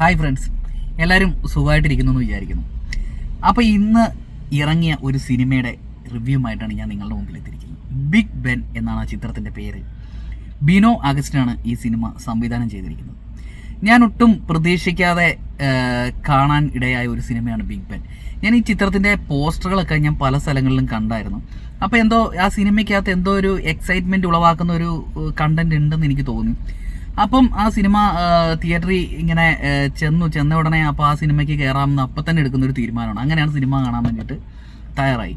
Hi friends, എല്ലാവരും സുഖമായിട്ടിരിക്കുന്നു എന്ന് വിചാരിക്കുന്നു. അപ്പോൾ ഇന്ന് ഇറങ്ങിയ ഒരു സിനിമയുടെ റിവ്യൂമായിട്ടാണ് ഞാൻ നിങ്ങളുടെ മുമ്പിൽ എത്തിയിരിക്കുന്നത്. ബിഗ് ബെൻ എന്നാണ് ആ ചിത്രത്തിൻ്റെ പേര്. ബിനോ അഗസ്റ്റിനാണ് ഈ സിനിമ സംവിധാനം ചെയ്തിരിക്കുന്നത്. ഞാൻ ഒട്ടും പ്രതീക്ഷിക്കാതെ കാണാൻ ഇടയായ ഒരു സിനിമയാണ് ബിഗ് ബെൻ. ഞാൻ ഈ ചിത്രത്തിൻ്റെ പോസ്റ്ററുകളൊക്കെ ഞാൻ പല സ്ഥലങ്ങളിലും കണ്ടായിരുന്നു. അപ്പോൾ എന്തോ ആ സിനിമയ്ക്കകത്ത് എന്തോ ഒരു എക്സൈറ്റ്മെൻറ്റ് ഉളവാക്കുന്ന ഒരു കണ്ടന്റ് ഉണ്ടെന്ന് എനിക്ക് തോന്നി. അപ്പം ആ സിനിമ തിയേറ്ററിൽ ഇങ്ങനെ ചെന്ന ഉടനെ അപ്പോൾ ആ സിനിമയ്ക്ക് കയറാമെന്ന് അപ്പം തന്നെ എടുക്കുന്നൊരു തീരുമാനമാണ്. അങ്ങനെയാണ് സിനിമ കാണാൻ വേണ്ടിയിട്ട് തയ്യാറായി.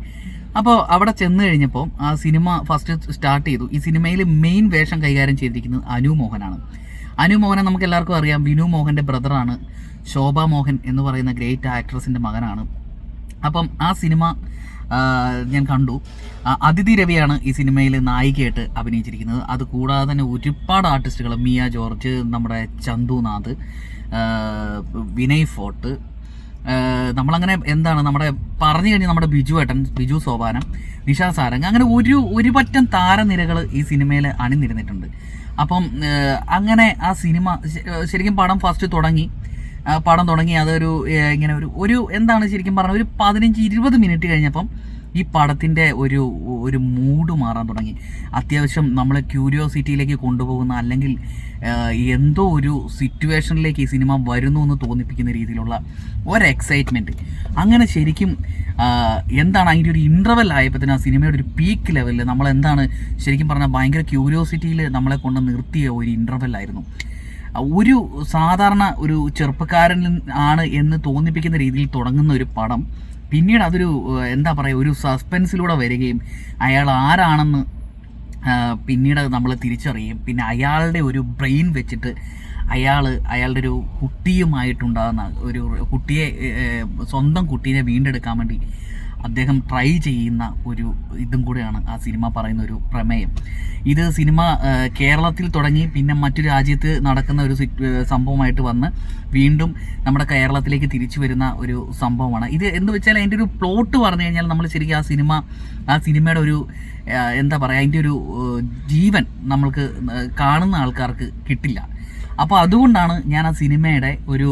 അപ്പോൾ അവിടെ ചെന്ന് കഴിഞ്ഞപ്പോൾ ആ സിനിമ ഫസ്റ്റ് സ്റ്റാർട്ട് ചെയ്തു. ഈ സിനിമയിൽ മെയിൻ വേഷം കൈകാര്യം ചെയ്തിരിക്കുന്നത് അനു മോഹനാണ്. അനു മോഹനെ നമുക്ക് എല്ലാവർക്കും അറിയാം. വിനു മോഹൻ്റെ ബ്രദറാണ്. ശോഭ മോഹൻ എന്ന് പറയുന്ന ഗ്രേറ്റ് ആക്ട്രസിൻ്റെ മകനാണ്. അപ്പം ആ സിനിമ ഞാൻ കണ്ടു. അതിഥി രവിയാണ് ഈ സിനിമയിൽ നായികയായിട്ട് അഭിനയിച്ചിരിക്കുന്നത്. അതുകൂടാതെ തന്നെ ഒരുപാട് ആർട്ടിസ്റ്റുകൾ, മിയ ജോർജ്, നമ്മുടെ ചന്തുനാഥ്, വിനയ് ഫോർട്ട്, നമ്മളങ്ങനെ നമ്മുടെ പറഞ്ഞു കഴിഞ്ഞാൽ നമ്മുടെ ബിജു സോപാനം, നിഷ സാരംഗ്, അങ്ങനെ ഒരു പറ്റം താരനിരകൾ ഈ സിനിമയിൽ അണിനിരന്നിട്ടുണ്ട്. അപ്പം അങ്ങനെ ആ സിനിമ ശരിക്കും പടം തുടങ്ങി അതൊരു ഇങ്ങനെ ഒരു എന്താണ് ശരിക്കും പറഞ്ഞാൽ ഒരു 15-20 മിനിറ്റ് കഴിഞ്ഞപ്പം ഈ പടത്തിൻ്റെ ഒരു മൂഡ് മാറാൻ തുടങ്ങി. അത്യാവശ്യം നമ്മളെ ക്യൂരിയോസിറ്റിയിലേക്ക് കൊണ്ടുപോകുന്ന, അല്ലെങ്കിൽ എന്തോ ഒരു സിറ്റുവേഷനിലേക്ക് ഈ സിനിമ വരുന്നു എന്ന് തോന്നിപ്പിക്കുന്ന രീതിയിലുള്ള ഒരു എക്സൈറ്റ്മെൻറ്റ്. അങ്ങനെ ശരിക്കും എന്താണ് അതിൻ്റെ ഒരു ഇൻ്റർവെൽ ആയപ്പോഴത്തേനും ആ സിനിമയുടെ ഒരു പീക്ക് ലെവലിൽ നമ്മളെന്താണ് ശരിക്കും പറഞ്ഞാൽ ഭയങ്കര ക്യൂരിയോസിറ്റിയിൽ നമ്മളെ കൊണ്ട് നിർത്തിയ ഒരു ഇൻ്റർവെല്ലായിരുന്നു. ഒരു സാധാരണ ഒരു ചെറുപ്പക്കാരൻ ആണ് എന്ന് തോന്നിപ്പിക്കുന്ന രീതിയിൽ തുടങ്ങുന്ന ഒരു പടം പിന്നീട് അതൊരു ഒരു സസ്പെൻസിലൂടെ വരികയും അയാൾ ആരാണെന്ന് പിന്നീട് നമ്മൾ തിരിച്ചറിയും. പിന്നെ അയാളുടെ ഒരു ബ്രെയിൻ വെച്ചിട്ട് അയാളുടെ ഒരു കുട്ടിയുമായിട്ടുണ്ടാകുന്ന ഒരു സ്വന്തം കുട്ടീനെ വീണ്ടെടുക്കാൻ വേണ്ടി അദ്ദേഹം ട്രൈ ചെയ്യുന്ന ഒരു ഇതും കൂടെയാണ് ആ സിനിമ പറയുന്ന ഒരു പ്രമേയം. ഇത് സിനിമ കേരളത്തിൽ തുടങ്ങി പിന്നെ മറ്റു രാജ്യത്ത് നടക്കുന്ന ഒരു സംഭവമായിട്ട് വന്ന് വീണ്ടും നമ്മുടെ കേരളത്തിലേക്ക് തിരിച്ചു വരുന്ന ഒരു സംഭവമാണ് ഇത്. എന്ന് വെച്ചാൽ അതിൻ്റെ ഒരു പ്ലോട്ട് പറഞ്ഞു കഴിഞ്ഞാൽ നമ്മൾ ശരിക്കും ആ സിനിമയുടെ ഒരു അതിൻ്റെ ഒരു ജീവൻ നമ്മൾക്ക് കാണുന്ന ആൾക്കാർക്ക് കിട്ടില്ല. അപ്പോൾ അതുകൊണ്ടാണ് ഞാൻ ആ സിനിമയുടെ ഒരു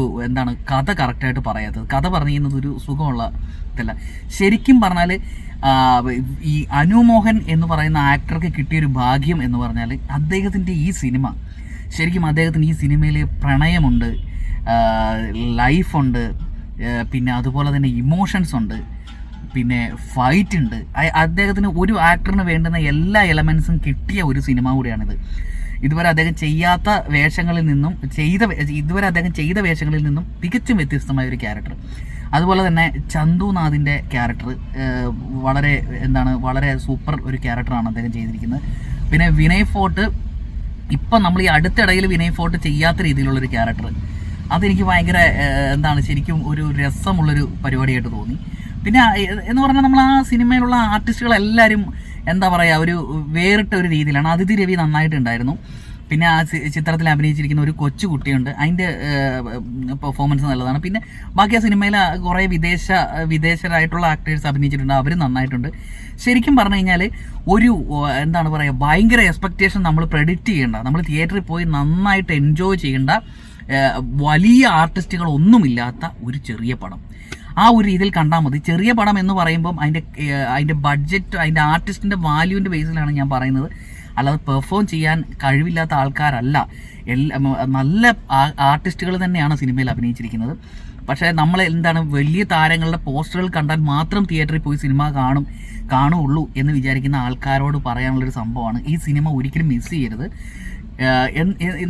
കഥ കറക്റ്റായിട്ട് പറയാത്തത്. കഥ പറയുന്നത് ഒരു സുഖമുള്ള ഇതല്ല. ശരിക്കും പറഞ്ഞാൽ ഈ അനു മോഹൻ എന്ന് പറയുന്ന ആക്ടർക്ക് കിട്ടിയൊരു ഭാഗ്യം എന്ന് പറഞ്ഞാൽ അദ്ദേഹത്തിൻ്റെ ഈ സിനിമ ശരിക്കും അദ്ദേഹത്തിന് ഈ സിനിമയിൽ പ്രണയമുണ്ട്, ലൈഫുണ്ട്, പിന്നെ അതുപോലെ തന്നെ ഇമോഷൻസ് ഉണ്ട്, പിന്നെ ഫൈറ്റ് ഉണ്ട്. അദ്ദേഹത്തിന് ഒരു ആക്ടറിന് വേണ്ടുന്ന എല്ലാ എലമെൻസും കിട്ടിയ ഒരു സിനിമ കൂടിയാണിത്. ഇതുവരെ അദ്ദേഹം ചെയ്ത വേഷങ്ങളിൽ നിന്നും തികച്ചും വ്യത്യസ്തമായ ഒരു ക്യാരക്ടർ. അതുപോലെ തന്നെ ചന്തുനാഥിൻ്റെ ക്യാരക്ടർ വളരെ സൂപ്പർ ഒരു ക്യാരക്ടറാണ് അദ്ദേഹം ചെയ്തിരിക്കുന്നത്. പിന്നെ വിനയ് ഫോർട്ട്, ഇപ്പം നമ്മൾ ഈ അടുത്തിടയിൽ വിനയ് ഫോർട്ട് ചെയ്യാത്ത രീതിയിലുള്ളൊരു ക്യാരക്ടർ, അതെനിക്ക് ഭയങ്കര ശരിക്കും ഒരു രസമുള്ളൊരു പരിപാടിയായിട്ട് തോന്നി. പിന്നെ എന്ന് പറഞ്ഞാൽ നമ്മൾ ആ സിനിമയിലുള്ള ആർട്ടിസ്റ്റുകളെല്ലാവരും ഒരു വേറിട്ട ഒരു രീതിയിലാണ്. അതിഥി രവി നന്നായിട്ടുണ്ടായിരുന്നു. പിന്നെ ആ ചിത്രത്തിൽ അഭിനയിച്ചിരിക്കുന്ന ഒരു കൊച്ചു കുട്ടിയുണ്ട്, അതിൻ്റെ പെർഫോമൻസ് നല്ലതാണ്. പിന്നെ ബാക്കി ആ സിനിമയിൽ കുറേ വിദേശരായിട്ടുള്ള ആക്ടേഴ്സ് അഭിനയിച്ചിട്ടുണ്ട്, അവർ നന്നായിട്ടുണ്ട്. ശരിക്കും പറഞ്ഞു കഴിഞ്ഞാൽ ഒരു ഭയങ്കര എക്സ്പെക്റ്റേഷൻ നമ്മൾ പ്രെഡിക്റ്റ് ചെയ്യേണ്ട, നമ്മൾ തിയേറ്ററിൽ പോയി നന്നായിട്ട് എൻജോയ് ചെയ്യേണ്ട, വലിയ ആർട്ടിസ്റ്റുകളൊന്നുമില്ലാത്ത ഒരു ചെറിയ പടം. ആ ഒരു രീതിയിൽ കണ്ടാൽ മതി. ചെറിയ പടം എന്ന് പറയുമ്പം അതിൻ്റെ ബഡ്ജറ്റ്, അതിൻ്റെ ആർട്ടിസ്റ്റിൻ്റെ വാല്യൂവിൻ്റെ ബേസിലാണ് ഞാൻ പറയുന്നത്. അല്ലാതെ പെർഫോം ചെയ്യാൻ കഴിവില്ലാത്ത ആൾക്കാരല്ല. നല്ല ആർട്ടിസ്റ്റുകൾ തന്നെയാണ് സിനിമയിൽ അഭിനയിച്ചിരിക്കുന്നത്. പക്ഷേ നമ്മൾ വലിയ താരങ്ങളുടെ പോസ്റ്ററുകൾ കണ്ടാൽ മാത്രം തിയേറ്ററിൽ പോയി സിനിമ കാണുള്ളൂ എന്ന് വിചാരിക്കുന്ന ആൾക്കാരോട് പറയാനുള്ളൊരു സംഭവമാണ്, ഈ സിനിമ ഒരിക്കലും മിസ് ചെയ്യരുത്.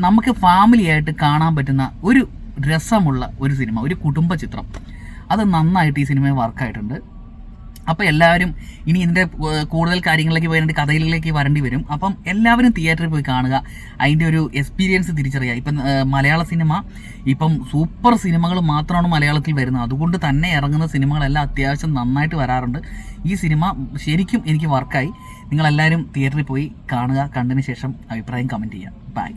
നമുക്ക് ഫാമിലിയായിട്ട് കാണാൻ പറ്റുന്ന ഒരു രസമുള്ള ഒരു സിനിമ, ഒരു കുടുംബ ചിത്രം, അത് നന്നായിട്ട് ഈ സിനിമയിൽ വർക്കായിട്ടുണ്ട്. അപ്പോൾ എല്ലാവരും ഇനി ഇതിൻ്റെ കൂടുതൽ കാര്യങ്ങളിലേക്ക് പോയിട്ട് കഥയിലേക്ക് വരേണ്ടി വരും. അപ്പം എല്ലാവരും തിയേറ്ററിൽ പോയി കാണുക, അതിൻ്റെ ഒരു എക്സ്പീരിയൻസ് തിരിച്ചറിയുക. ഇപ്പം മലയാള സിനിമ ഇപ്പം സൂപ്പർ സിനിമകൾ മാത്രമാണ് മലയാളത്തിൽ വരുന്നത്. അതുകൊണ്ട് തന്നെ ഇറങ്ങുന്ന സിനിമകളെല്ലാം അത്യാവശ്യം നന്നായിട്ട് വരാറുണ്ട്. ഈ സിനിമ ശരിക്കും എനിക്ക് വർക്കായി. നിങ്ങളെല്ലാവരും തിയേറ്ററിൽ പോയി കാണുക, കണ്ടതിന് ശേഷം അഭിപ്രായം കമൻറ്റ് ചെയ്യുക. ബൈ.